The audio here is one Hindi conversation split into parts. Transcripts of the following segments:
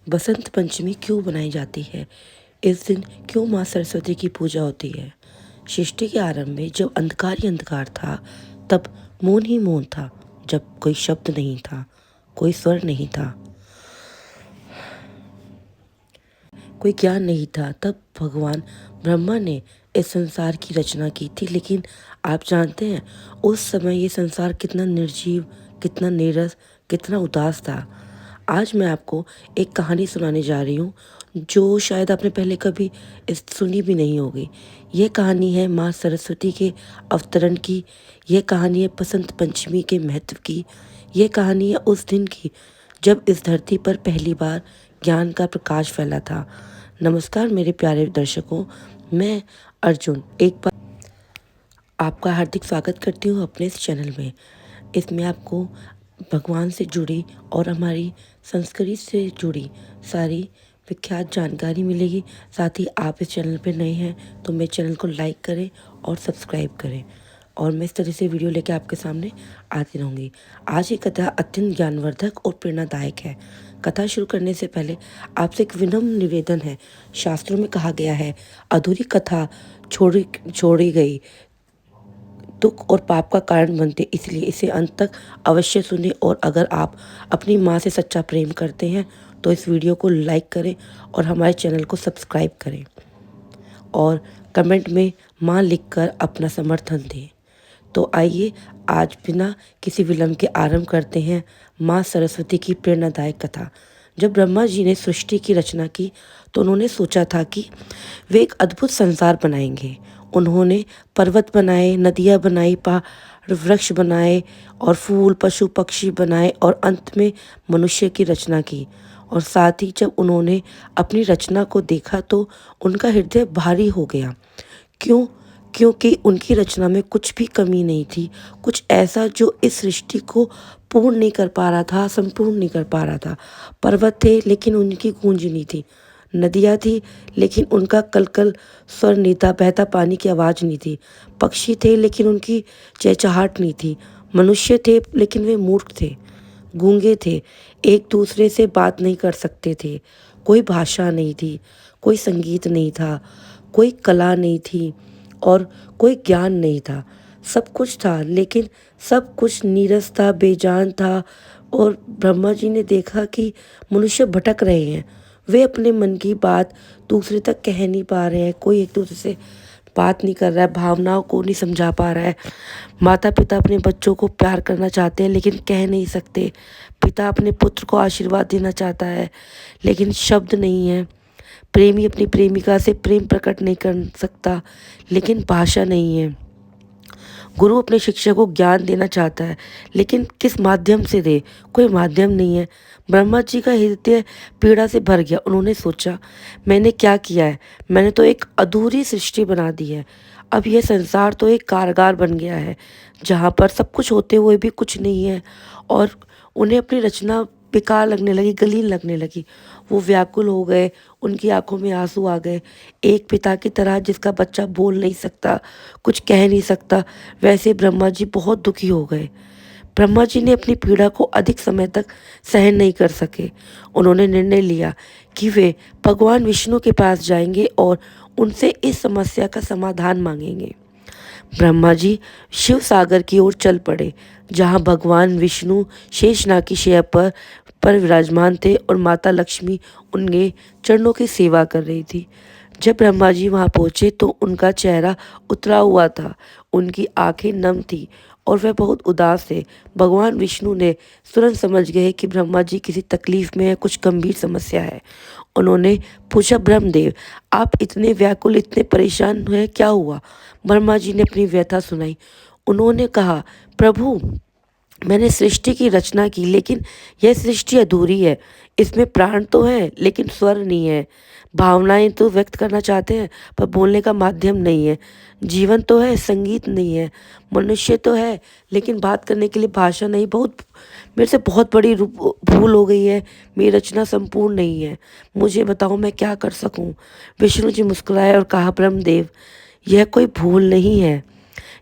बसंत पंचमी क्यों मनाई जाती है? इस दिन क्यों माँ सरस्वती की पूजा होती है? सृष्टि के आरंभ में जब अंधकार ही अंधकार था, तब मौन ही मौन था। जब कोई शब्द नहीं था, कोई स्वर नहीं था, कोई ज्ञान नहीं था, तब भगवान ब्रह्मा ने इस संसार की रचना की थी। लेकिन आप जानते हैं, उस समय ये संसार कितना निर्जीव, कितना नीरस, कितना उदास था। आज मैं आपको एक कहानी सुनाने जा रही हूँ, जो शायद आपने पहले कभी इस सुनी भी नहीं होगी। ये कहानी है माँ सरस्वती के अवतरण की। ये कहानी है बसंत पंचमी के महत्व की। ये कहानी है उस दिन की जब इस धरती पर पहली बार ज्ञान का प्रकाश फैला था। नमस्कार मेरे प्यारे दर्शकों, मैं अर्जुन एक बार आपका हार्दिक स्वागत करती हूँ अपने इस चैनल में। इसमें आपको भगवान से जुड़ी और हमारी संस्कृति से जुड़ी सारी विख्यात जानकारी मिलेगी। साथ ही आप इस चैनल पर नए हैं तो मेरे चैनल को लाइक करें और सब्सक्राइब करें, और मैं इस तरह से वीडियो लेकर आपके सामने आती रहूँगी। आज की कथा अत्यंत ज्ञानवर्धक और प्रेरणादायक है। कथा शुरू करने से पहले आपसे एक विनम्र निवेदन है। शास्त्रों में कहा गया है, अधूरी कथा छोड़ी गई दुख और पाप का कारण बनते, इसलिए इसे अंत तक अवश्य सुनें। और अगर आप अपनी माँ से सच्चा प्रेम करते हैं तो इस वीडियो को लाइक करें और हमारे चैनल को सब्सक्राइब करें और कमेंट में माँ लिखकर अपना समर्थन दें। तो आइए आज बिना किसी विलंब के आरंभ करते हैं माँ सरस्वती की प्रेरणादायक कथा। जब ब्रह्मा जी ने सृष्टि की रचना की तो उन्होंने सोचा था कि वे एक अद्भुत संसार बनाएंगे। उन्होंने पर्वत बनाए, नदियाँ बनाई, पहाड़ वृक्ष बनाए और फूल पशु पक्षी बनाए और अंत में मनुष्य की रचना की। और साथ ही जब उन्होंने अपनी रचना को देखा तो उनका हृदय भारी हो गया। क्यों? क्योंकि उनकी रचना में कुछ भी कमी नहीं थी, कुछ ऐसा जो इस सृष्टि को पूर्ण नहीं कर पा रहा था, संपूर्ण नहीं कर पा रहा था। पर्वत थे लेकिन उनकी गूंज नहीं थी, नदियाँ थी लेकिन उनका कलकल स्वर नहीं था, बहता पानी की आवाज़ नहीं थी। पक्षी थे लेकिन उनकी चहचहाट नहीं थी। मनुष्य थे लेकिन वे मूर्ख थे, गूंगे थे, एक दूसरे से बात नहीं कर सकते थे। कोई भाषा नहीं थी, कोई संगीत नहीं था, कोई कला नहीं थी और कोई ज्ञान नहीं था। सब कुछ था लेकिन सब कुछ नीरस था, बेजान था। और ब्रह्मा जी ने देखा कि मनुष्य भटक रहे हैं, वे अपने मन की बात दूसरे तक कह नहीं पा रहे हैं, कोई एक दूसरे से बात नहीं कर रहा है, भावनाओं को नहीं समझा पा रहा है। माता पिता अपने बच्चों को प्यार करना चाहते हैं लेकिन कह नहीं सकते। पिता अपने पुत्र को आशीर्वाद देना चाहता है लेकिन शब्द नहीं है। प्रेमी अपनी प्रेमिका से प्रेम प्रकट नहीं कर सकता लेकिन भाषा नहीं है। गुरु अपने शिष्य को ज्ञान देना चाहता है लेकिन किस माध्यम से दे, कोई माध्यम नहीं है। ब्रह्मा जी का हृदय पीड़ा से भर गया। उन्होंने सोचा, मैंने क्या किया है? मैंने तो एक अधूरी सृष्टि बना दी है। अब यह संसार तो एक कारागार बन गया है जहाँ पर सब कुछ होते हुए भी कुछ नहीं है। और उन्हें अपनी रचना बेकार लगने लगी, गलीन लगने लगी। वो व्याकुल हो गए, उनकी आंखों में आंसू आ गए। एक पिता की तरह जिसका बच्चा बोल नहीं सकता, कुछ कह नहीं सकता, वैसे ब्रह्मा जी बहुत दुखी हो गए। ब्रह्मा जी ने अपनी पीड़ा को अधिक समय तक सहन नहीं कर सके। उन्होंने निर्णय लिया कि वे भगवान विष्णु के पास जाएंगे और उनसे इस समस्या का समाधान मांगेंगे। ब्रह्मा जी शिव सागर की ओर चल पड़े, जहाँ भगवान विष्णु शेषनाग की शैया पर विराजमान थे और माता लक्ष्मी उनके चरणों की सेवा कर रही थी। जब ब्रह्मा जी वहाँ पहुँचे तो उनका चेहरा उतरा हुआ था, उनकी आंखें नम थी और वह बहुत उदास थे। भगवान विष्णु ने तुरंत समझ गए कि ब्रह्मा जी किसी तकलीफ में है, कुछ गंभीर समस्या है। उन्होंने पूछा, ब्रह्मदेव आप इतने व्याकुल, इतने परेशान हैं, क्या हुआ? ब्रह्मा जी ने अपनी व्यथा सुनाई। उन्होंने कहा, प्रभु मैंने सृष्टि की रचना की लेकिन यह सृष्टि अधूरी है। इसमें प्राण तो है लेकिन स्वर नहीं है। भावनाएं तो व्यक्त करना चाहते हैं पर बोलने का माध्यम नहीं है। जीवन तो है, संगीत नहीं है। मनुष्य तो है लेकिन बात करने के लिए भाषा नहीं। मेरे से बहुत बड़ी भूल हो गई है, मेरी रचना संपूर्ण नहीं है। मुझे बताओ मैं क्या कर सकूं? विष्णु जी मुस्कुराए और कहा, ब्रह्मदेव यह कोई भूल नहीं है,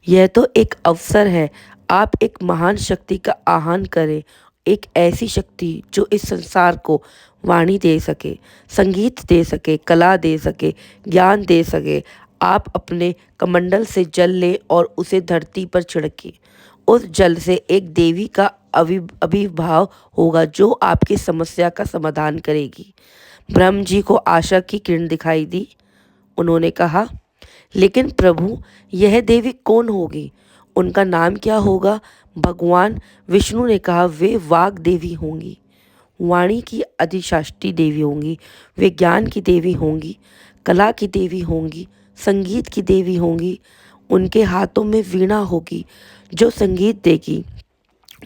यह तो एक अवसर है। आप एक महान शक्ति का आह्वान करें, एक ऐसी शक्ति जो इस संसार को वाणी दे सके, संगीत दे सके, कला दे सके, ज्ञान दे सके। आप अपने कमंडल से जल ले और उसे धरती पर छिड़के। उस जल से एक देवी का आविर्भाव होगा जो आपकी समस्या का समाधान करेगी। ब्रह्म जी को आशा की किरण दिखाई दी। उन्होंने कहा, लेकिन प्रभु, यह देवी कौन होगी? उनका नाम क्या होगा? भगवान विष्णु ने कहा, वे वाग देवी होंगी, वाणी की अधिष्ठात्री देवी होंगी, वे ज्ञान की देवी होंगी, कला की देवी होंगी, संगीत की देवी होंगी। उनके हाथों में वीणा होगी जो संगीत देगी,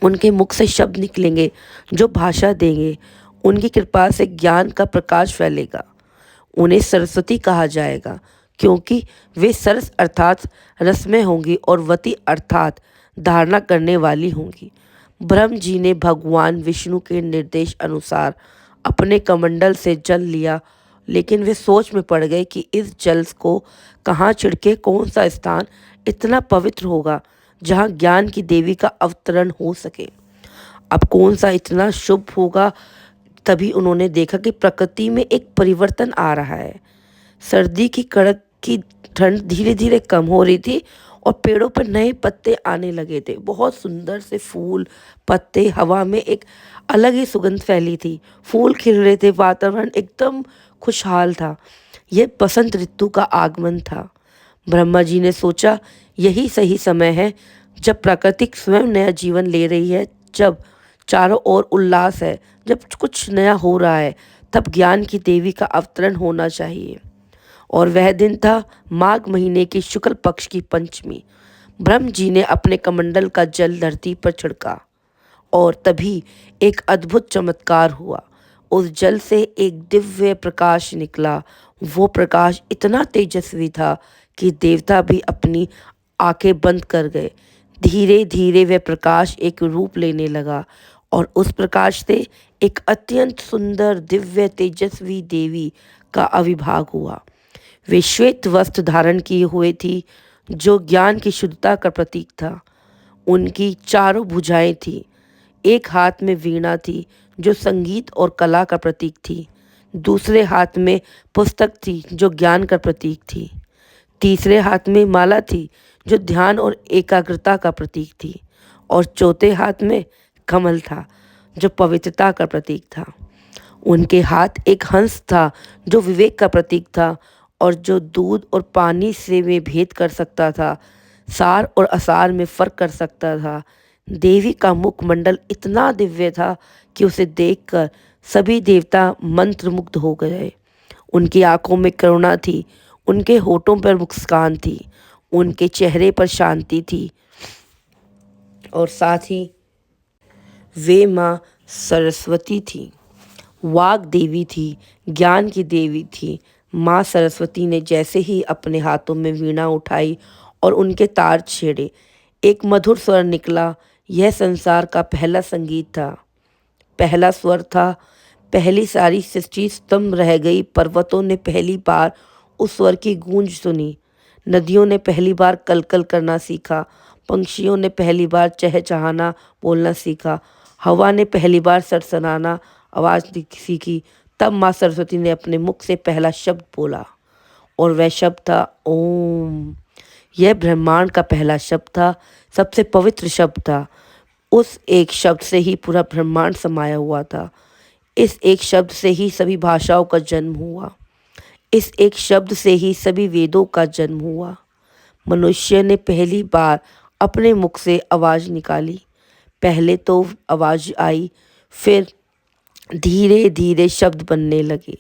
उनके मुख से शब्द निकलेंगे जो भाषा देंगे, उनकी कृपा से ज्ञान का प्रकाश फैलेगा। उन्हें सरस्वती कहा जाएगा क्योंकि वे सरस अर्थात रसमय होंगी और वती अर्थात धारणा करने वाली होंगी। ब्रह्म जी ने भगवान विष्णु के निर्देश अनुसार अपने कमंडल से जल लिया, लेकिन वे सोच में पड़ गए कि इस जल को कहाँ छिड़के, कौन सा स्थान इतना पवित्र होगा जहाँ ज्ञान की देवी का अवतरण हो सके। अब कौन सा इतना शुभ होगा? तभी उन्होंने देखा कि प्रकृति में एक परिवर्तन आ रहा है। सर्दी की कड़क की ठंड धीरे धीरे कम हो रही थी और पेड़ों पर नए पत्ते आने लगे थे। बहुत सुंदर से फूल, पत्ते, हवा में एक अलग ही सुगंध फैली थी। फूल खिल रहे थे, वातावरण एकदम खुशहाल था। यह बसंत ऋतु का आगमन था। ब्रह्मा जी ने सोचा, यही सही समय है जब प्राकृतिक स्वयं नया जीवन ले रही है, जब चारों ओर उल्लास है, जब कुछ नया हो रहा है, तब ज्ञान की देवी का अवतरण होना चाहिए। और वह दिन था माघ महीने की शुक्ल पक्ष की पंचमी। ब्रह्म जी ने अपने कमंडल का जल धरती पर छिड़का और तभी एक अद्भुत चमत्कार हुआ। उस जल से एक दिव्य प्रकाश निकला। वो प्रकाश इतना तेजस्वी था कि देवता भी अपनी आंखें बंद कर गए। धीरे धीरे वह प्रकाश एक रूप लेने लगा और उस प्रकाश से एक अत्यंत सुंदर, दिव्य, तेजस्वी देवी का आविर्भाव हुआ। वे श्वेत वस्त्र धारण किए हुए थी जो ज्ञान की शुद्धता का प्रतीक था। उनकी चारों भुजाएं थी। एक हाथ में वीणा थी जो संगीत और कला का प्रतीक थी। दूसरे हाथ में पुस्तक थी जो ज्ञान का प्रतीक थी। तीसरे हाथ में माला थी जो ध्यान और एकाग्रता का प्रतीक थी। और चौथे हाथ में कमल था जो पवित्रता का प्रतीक था। उनके हाथ एक हंस था जो विवेक का प्रतीक था और जो दूध और पानी से में भेद कर सकता था, सार और असार में फर्क कर सकता था। देवी का मुखमंडल इतना दिव्य था कि उसे देखकर सभी देवता मंत्रमुग्ध हो गए। उनकी आंखों में करुणा थी, उनके होठों पर मुस्कान थी, उनके चेहरे पर शांति थी और साथ ही वे माँ सरस्वती थी, वाग देवी थी, ज्ञान की देवी थी। माँ सरस्वती ने जैसे ही अपने हाथों में वीणा उठाई और उनके तार छेड़े, एक मधुर स्वर निकला। यह संसार का पहला संगीत था, पहला स्वर था। पहली सारी सृष्टि स्तंभ रह गई। पर्वतों ने पहली बार उस स्वर की गूंज सुनी। नदियों ने पहली बार कलकल करना सीखा। पंछियों ने पहली बार चहचहाना बोलना सीखा। हवा ने पहली बार सरसराना आवाज़ सीखी। तब माँ सरस्वती ने अपने मुख से पहला शब्द बोला और वह शब्द था ओम। यह ब्रह्मांड का पहला शब्द था, सबसे पवित्र शब्द था। उस एक शब्द से ही पूरा ब्रह्मांड समाया हुआ था। इस एक शब्द से ही सभी भाषाओं का जन्म हुआ। इस एक शब्द से ही सभी वेदों का जन्म हुआ। मनुष्य ने पहली बार अपने मुख से आवाज़ निकाली। पहले तो आवाज़ आई, फिर धीरे धीरे शब्द बनने लगे।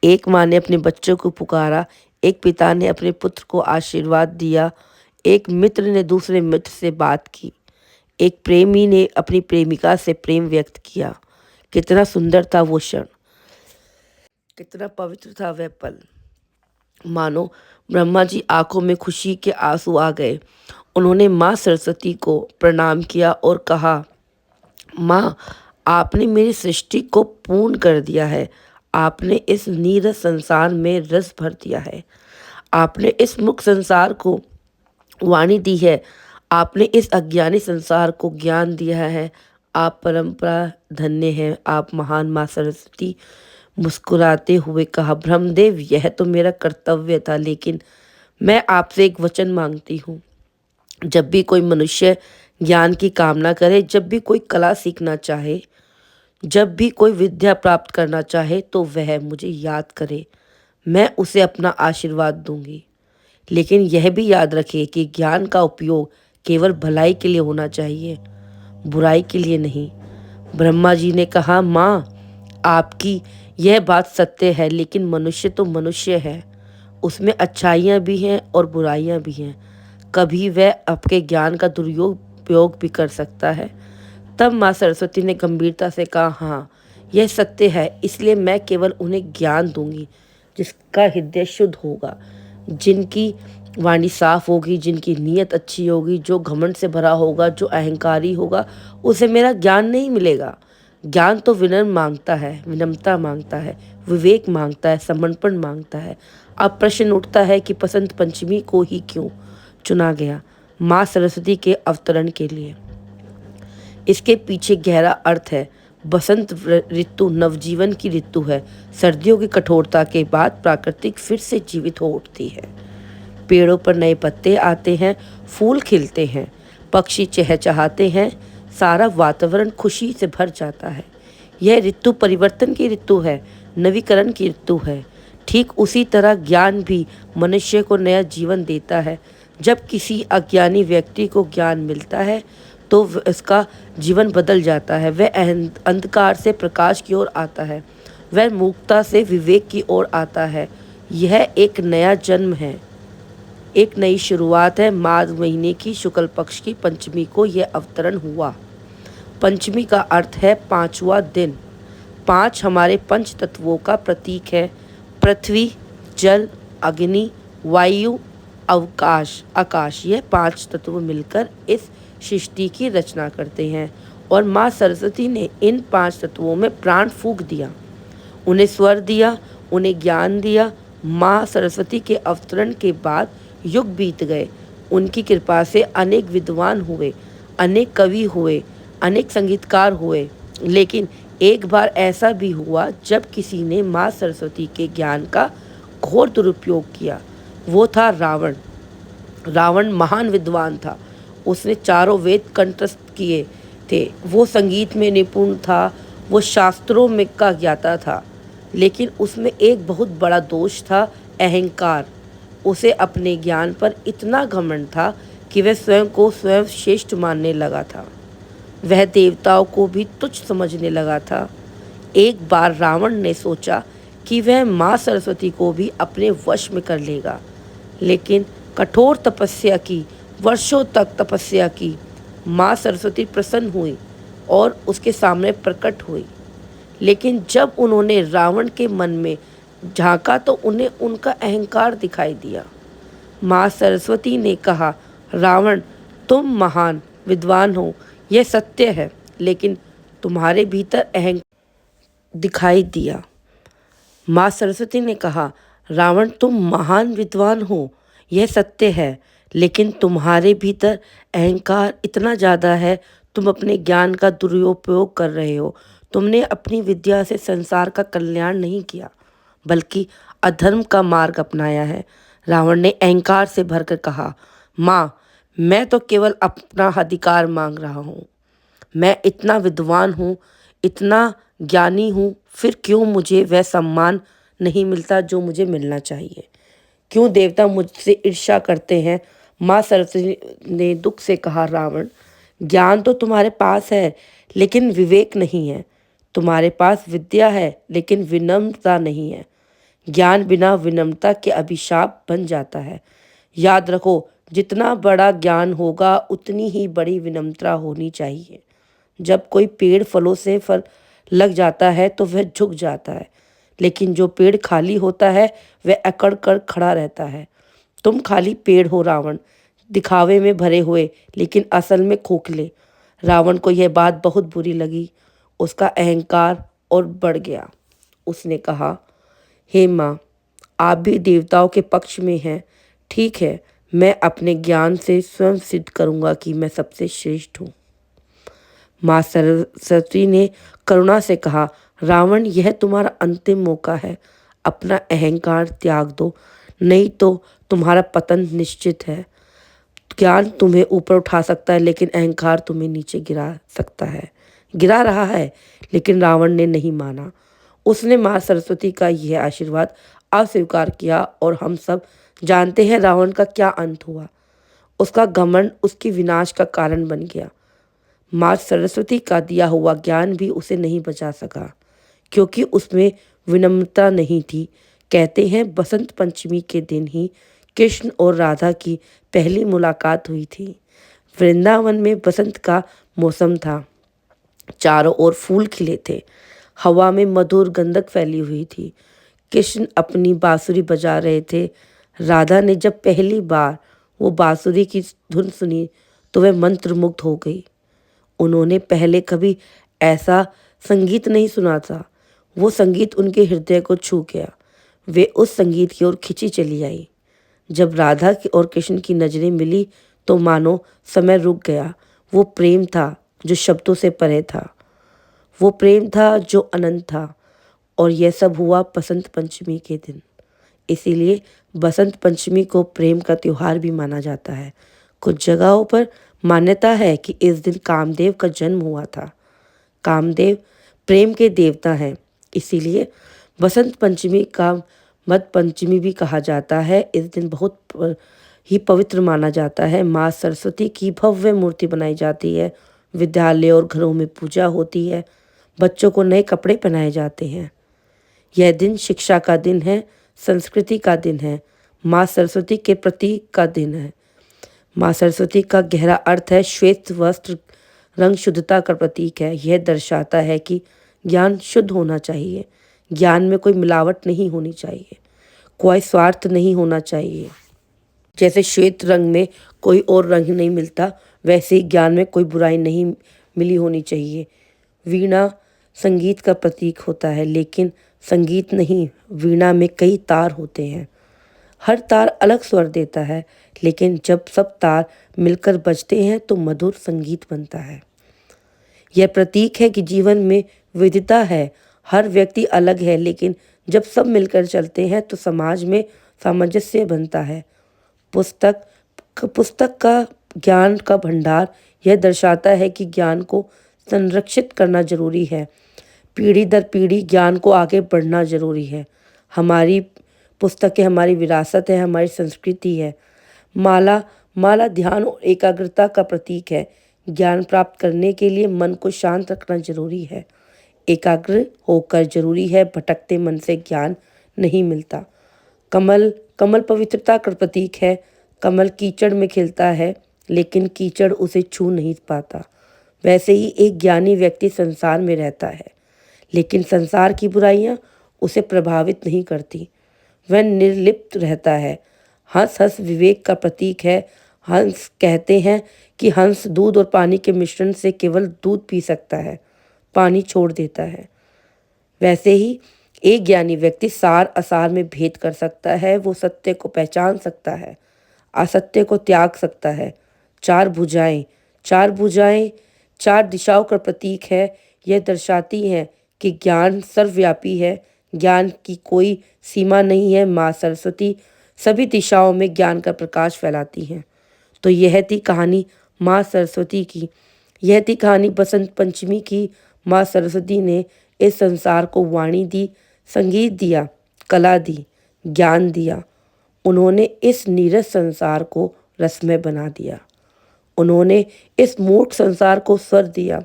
एक माँ ने अपने बच्चों को पुकारा, एक पिता ने अपने पुत्र को आशीर्वाद दिया, एक मित्र ने दूसरे मित्र से बात की, एक प्रेमी ने अपनी प्रेमिका से प्रेम व्यक्त किया। कितना सुंदर था वो क्षण, कितना पवित्र था वह पल। मानो ब्रह्मा जी आंखों में खुशी के आंसू आ गए। उन्होंने माँ सरस्वती को प्रणाम किया और कहा, माँ, आपने मेरी सृष्टि को पूर्ण कर दिया है। आपने इस नीरस संसार में रस भर दिया है। आपने इस मुक्त संसार को वाणी दी है। आपने इस अज्ञानी संसार को ज्ञान दिया है। आप परंपरा धन्य हैं, आप महान माँ सरस्वती। मुस्कुराते हुए कहा, ब्रह्मदेव यह तो मेरा कर्तव्य था, लेकिन मैं आपसे एक वचन मांगती हूँ। जब भी कोई मनुष्य ज्ञान की कामना करे, जब भी कोई कला सीखना चाहे, जब भी कोई विद्या प्राप्त करना चाहे, तो वह मुझे याद करे। मैं उसे अपना आशीर्वाद दूंगी। लेकिन यह भी याद रखे कि ज्ञान का उपयोग केवल भलाई के लिए होना चाहिए, बुराई के लिए नहीं। ब्रह्मा जी ने कहा, माँ आपकी यह बात सत्य है, लेकिन मनुष्य तो मनुष्य है, उसमें अच्छाइयाँ भी हैं और बुराइयाँ भी हैं। कभी वह आपके ज्ञान का दुरुपयोग भी कर सकता है। तब माँ सरस्वती ने गंभीरता से कहा, हाँ यह सत्य है, इसलिए मैं केवल उन्हें ज्ञान दूंगी जिसका हृदय शुद्ध होगा, जिनकी वाणी साफ होगी, जिनकी नीयत अच्छी होगी। जो घमंड से भरा होगा, जो अहंकारी होगा, उसे मेरा ज्ञान नहीं मिलेगा। ज्ञान तो विनम्र मांगता है, विनम्रता मांगता है, विवेक मांगता है, समर्पण मांगता है। अब प्रश्न उठता है कि बसंत पंचमी को ही क्यों चुना गया माँ सरस्वती के अवतरण के लिए? इसके पीछे गहरा अर्थ है। बसंत ऋतु नवजीवन की ऋतु है। सर्दियों की कठोरता के बाद प्राकृतिक फिर से जीवित हो उठती है। पेड़ों पर नए पत्ते आते हैं, फूल खिलते हैं, पक्षी चहचहाते हैं, सारा वातावरण खुशी से भर जाता है। यह ऋतु परिवर्तन की ऋतु है, नवीकरण की ऋतु है। ठीक उसी तरह ज्ञान भी मनुष्य को नया जीवन देता है। जब किसी अज्ञानी व्यक्ति को ज्ञान मिलता है तो उसका जीवन बदल जाता है। वह अंधकार से प्रकाश की ओर आता है, वह मूर्खता से विवेक की ओर आता है। यह एक नया जन्म है, एक नई शुरुआत है। माघ महीने की शुक्ल पक्ष की पंचमी को यह अवतरण हुआ। पंचमी का अर्थ है पांचवा दिन। पांच हमारे पंच तत्वों का प्रतीक है। पृथ्वी, जल, अग्नि, वायु, अवकाश, आकाश, यह पांच तत्व मिलकर इस सृष्टि की रचना करते हैं। और माँ सरस्वती ने इन पांच तत्वों में प्राण फूंक दिया, उन्हें स्वर दिया, उन्हें ज्ञान दिया। माँ सरस्वती के अवतरण के बाद युग बीत गए। उनकी कृपा से अनेक विद्वान हुए, अनेक कवि हुए, अनेक संगीतकार हुए। लेकिन एक बार ऐसा भी हुआ जब किसी ने माँ सरस्वती के ज्ञान का घोर दुरुपयोग किया। वो था रावण। रावण महान विद्वान था, उसने चारों वेद कंठस्थ किए थे, वो संगीत में निपुण था, वो शास्त्रों में का ज्ञाता था। लेकिन उसमें एक बहुत बड़ा दोष था, अहंकार। उसे अपने ज्ञान पर इतना घमंड था कि वह स्वयं को स्वयं श्रेष्ठ मानने लगा था। वह देवताओं को भी तुच्छ समझने लगा था। एक बार रावण ने सोचा कि वह माँ सरस्वती को भी अपने वश में कर लेगा, लेकिन कठोर तपस्या की, वर्षों तक तपस्या की। माँ सरस्वती प्रसन्न हुई और उसके सामने प्रकट हुई। लेकिन जब उन्होंने रावण के मन में झांका तो उन्हें उनका अहंकार दिखाई दिया। माँ सरस्वती ने कहा, रावण तुम महान विद्वान हो, यह सत्य है, लेकिन तुम्हारे भीतर अहंकार दिखाई दिया। माँ सरस्वती ने कहा, रावण तुम महान विद्वान हो, यह सत्य है, लेकिन तुम्हारे भीतर अहंकार इतना ज़्यादा है, तुम अपने ज्ञान का दुरुपयोग कर रहे हो। तुमने अपनी विद्या से संसार का कल्याण नहीं किया, बल्कि अधर्म का मार्ग अपनाया है। रावण ने अहंकार से भरकर कहा, माँ मैं तो केवल अपना अधिकार मांग रहा हूँ। मैं इतना विद्वान हूँ, इतना ज्ञानी हूँ, फिर क्यों मुझे वह सम्मान नहीं मिलता जो मुझे मिलना चाहिए? क्यों देवता मुझसे ईर्ष्या करते हैं? माँ सरस्वती ने दुख से कहा, रावण ज्ञान तो तुम्हारे पास है, लेकिन विवेक नहीं है। तुम्हारे पास विद्या है, लेकिन विनम्रता नहीं है। ज्ञान बिना विनम्रता के अभिशाप बन जाता है। याद रखो, जितना बड़ा ज्ञान होगा उतनी ही बड़ी विनम्रता होनी चाहिए। जब कोई पेड़ फलों से फल लग जाता है तो वह झुक जाता है, लेकिन जो पेड़ खाली होता है वह अकड़ कर खड़ा रहता है। तुम खाली पेड़ हो रावण, दिखावे में भरे हुए, लेकिन असल में खोखले। रावण को यह बात बहुत बुरी लगी, उसका अहंकार और बढ़ गया। उसने कहा, हे माँ, आप भी देवताओं के पक्ष में हैं। ठीक है, मैं अपने ज्ञान से स्वयं सिद्ध करूंगा कि मैं सबसे श्रेष्ठ हूँ। माँ सरस्वती ने करुणा से कहा, रावण, यह तुम्हारा अंतिम मौका है। अपना अहंकार त्याग दो, नहीं तो तुम्हारा पतन निश्चित है। ज्ञान तुम्हें ऊपर उठा सकता है, लेकिन अहंकार तुम्हें नीचे गिरा सकता है, गिरा रहा है। लेकिन रावण ने नहीं माना। उसने माँ सरस्वती का यह आशीर्वाद अस्वीकार किया और हम सब जानते हैं रावण का क्या अंत हुआ। उसका घमंड उसकी विनाश का कारण बन गया। माँ सरस्वती का दिया हुआ ज्ञान भी उसे नहीं बचा सका, क्योंकि उसमें विनम्रता नहीं थी। कहते हैं बसंत पंचमी के दिन ही कृष्ण और राधा की पहली मुलाकात हुई थी। वृंदावन में बसंत का मौसम था। चारों ओर फूल खिले थे, हवा में मधुर गंधक फैली हुई थी। कृष्ण अपनी बांसुरी बजा रहे थे। राधा ने जब पहली बार वो बांसुरी की धुन सुनी तो वह मंत्रमुग्ध हो गई। उन्होंने पहले कभी ऐसा संगीत नहीं सुना था। वो संगीत उनके हृदय को छू गया। वे उस संगीत की ओर खिंची चली आई। जब राधा की और कृष्ण की नजरें मिली तो मानो समय रुक गया। वो प्रेम था जो शब्दों से परे था। वो प्रेम था जो अनंत था। और यह सब हुआ बसंत पंचमी के दिन। इसीलिए बसंत पंचमी को प्रेम का त्योहार भी माना जाता है। कुछ जगहों पर मान्यता है कि इस दिन कामदेव का जन्म हुआ था। कामदेव प्रेम के देवता हैं, इसीलिए बसंत पंचमी का मत पंचमी भी कहा जाता है। इस दिन बहुत ही पवित्र माना जाता है। माँ सरस्वती की भव्य मूर्ति बनाई जाती है। विद्यालय और घरों में पूजा होती है। बच्चों को नए कपड़े पहनाए जाते हैं। यह दिन शिक्षा का दिन है, संस्कृति का दिन है, माँ सरस्वती के प्रतीक का दिन है। माँ सरस्वती का गहरा अर्थ है श्वेत वस्त्र, रंग शुद्धता का प्रतीक है। यह दर्शाता है कि ज्ञान शुद्ध होना चाहिए। ज्ञान में कोई मिलावट नहीं होनी चाहिए, कोई स्वार्थ नहीं होना चाहिए। जैसे श्वेत रंग में कोई और रंग नहीं मिलता, वैसे ही ज्ञान में कोई बुराई नहीं मिली होनी चाहिए। वीणा संगीत का प्रतीक होता है, लेकिन संगीत नहीं, वीणा में कई तार होते हैं। हर तार अलग स्वर देता है, लेकिन जब सब तार मिलकर बजते हैं तो मधुर संगीत बनता है। यह प्रतीक है कि जीवन में विविधता है। हर व्यक्ति अलग है, लेकिन जब सब मिलकर चलते हैं तो समाज में सामंजस्य बनता है। पुस्तक का ज्ञान का भंडार यह दर्शाता है कि ज्ञान को संरक्षित करना जरूरी है। पीढ़ी दर पीढ़ी ज्ञान को आगे बढ़ना जरूरी है। हमारी पुस्तकें हमारी विरासत है, हमारी संस्कृति है। माला ध्यान और एकाग्रता का प्रतीक है। ज्ञान प्राप्त करने के लिए मन को शांत रखना जरूरी है। एकाग्र होकर जरूरी है, भटकते मन से ज्ञान नहीं मिलता। कमल पवित्रता का प्रतीक है। कमल कीचड़ में खिलता है, लेकिन कीचड़ उसे छू नहीं पाता। वैसे ही एक ज्ञानी व्यक्ति संसार में रहता है, लेकिन संसार की बुराइयां उसे प्रभावित नहीं करती। वह निर्लिप्त रहता है। हंस विवेक का प्रतीक है। हंस कहते हैं कि हंस दूध और पानी के मिश्रण से केवल दूध पी सकता है, पानी छोड़ देता है। वैसे ही एक ज्ञानी व्यक्ति सार असार में भेद कर सकता है। वो सत्य को पहचान सकता है, असत्य को त्याग सकता है। चार भुजाएं चार दिशाओं का प्रतीक है। यह दर्शाती हैं कि ज्ञान सर्वव्यापी है। ज्ञान की कोई सीमा नहीं है। माँ सरस्वती सभी दिशाओं में ज्ञान का प्रकाश फैलाती हैं। तो यह थी कहानी माँ सरस्वती की। यह थी कहानी बसंत पंचमी की। माँ सरस्वती ने इस संसार को वाणी दी, संगीत दिया, कला दी, ज्ञान दिया। उन्होंने इस नीरस संसार को रसमय बना दिया। उन्होंने इस मूर्ख संसार को स्वर दिया।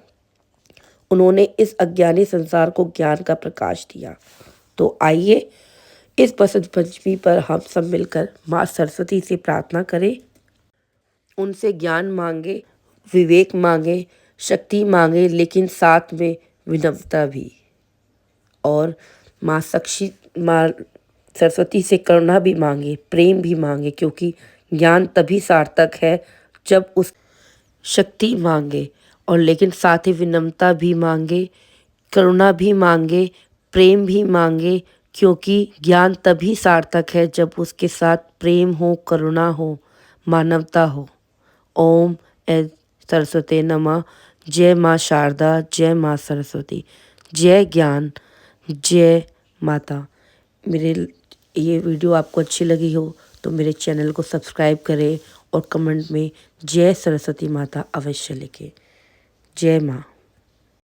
उन्होंने इस अज्ञानी संसार को ज्ञान का प्रकाश दिया। तो आइए इस बसंत पंचमी पर हम सब मिलकर माँ सरस्वती से प्रार्थना करें, उनसे ज्ञान मांगे, विवेक मांगे, शक्ति मांगे, लेकिन साथ में विनम्रता भी। और माँ सरस्वती से करुणा भी मांगे, प्रेम भी मांगे, क्योंकि ज्ञान तभी सार्थक है जब उस शक्ति मांगे, और लेकिन साथ ही विनम्रता भी मांगे, करुणा भी मांगे, प्रेम भी मांगे, क्योंकि ज्ञान तभी सार्थक है जब उसके साथ प्रेम हो, करुणा हो, मानवता हो। ओम सरस्वते नमः। जय माँ शारदा, जय माँ सरस्वती, जय ज्ञान, जय माता। मेरे ये वीडियो आपको अच्छी लगी हो तो मेरे चैनल को सब्सक्राइब करें और कमेंट में जय सरस्वती माता अवश्य लिखें। जय माँ।